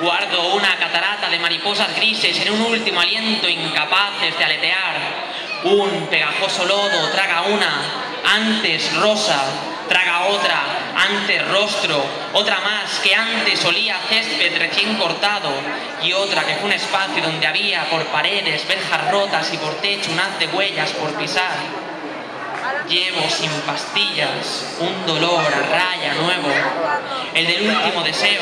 Guardo una catarata de mariposas grises en un último aliento incapaces de aletear. Un pegajoso lodo traga una, antes rosa, traga otra, antes rostro, otra más que antes olía a césped recién cortado y otra que fue un espacio donde había por paredes verjas rotas y por techo un haz de huellas por pisar. Llevo sin pastillas un dolor a raya nuevo, el del último deseo,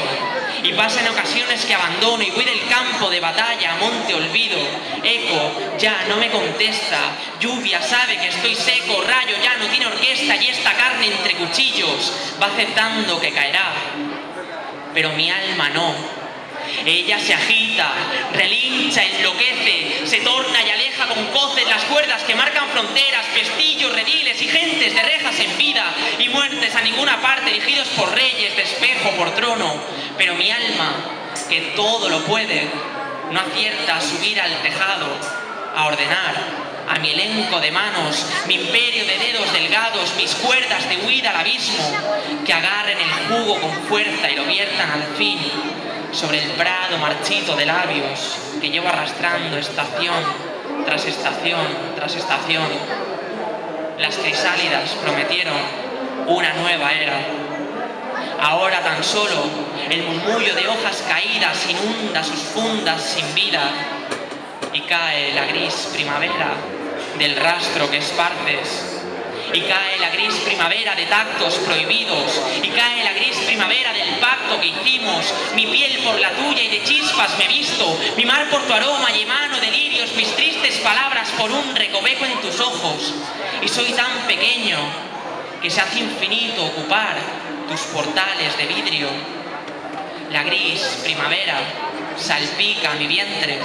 y pasa en ocasiones que abandono y voy del campo de batalla a monte olvido. Eco ya no me contesta, lluvia sabe que estoy seco, rayo ya no tiene orquesta y esta carne entre cuchillos va aceptando que caerá. Pero mi alma no. Ella se agita, relincha, enloquece, se torna y aleja con coces las cuerdas que marcan fronteras, pestillos, rediles y gentes de rejas en vida y muertes a ninguna parte, erigidos por reyes, de espejo, por trono. Pero mi alma, que todo lo puede, no acierta a subir al tejado, a ordenar a mi elenco de manos, mi imperio de dedos delgados, mis cuerdas de huida al abismo, que agarren el jugo con fuerza y lo viertan al fin sobre el prado marchito de labios que llevo arrastrando estación tras estación tras estación. Las crisálidas prometieron una nueva era. Ahora tan solo el murmullo de hojas caídas inunda sus fundas sin vida y cae la gris primavera del rastro que esparces. Y cae la gris primavera de tactos prohibidos, y cae la gris primavera del pacto que hicimos, mi piel por la tuya y de chispas me visto, mi mar por tu aroma y emano delirios, mis tristes palabras por un recoveco en tus ojos, y soy tan pequeño que se hace infinito ocupar tus portales de vidrio. La gris primavera salpica mi vientre,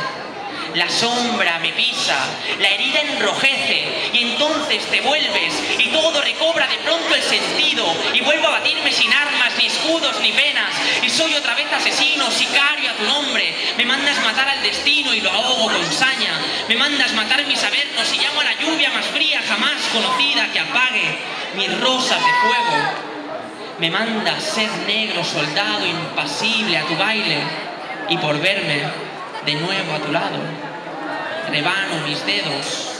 la sombra me pisa, la herida enrojece y entonces te vuelves y todo recobra de pronto el sentido y vuelvo a batirme sin armas, ni escudos, ni penas y soy otra vez asesino, sicario a tu nombre. Me mandas matar al destino y lo ahogo con saña, me mandas matar mis avernos y llamo a la lluvia más fría jamás conocida que apague mis rosas de fuego. Me mandas ser negro soldado impasible a tu baile y por verme de nuevo a tu lado, rebano mis dedos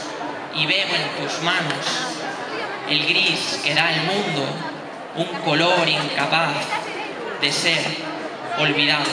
y bebo en tus manos el gris que da al mundo un color incapaz de ser olvidado.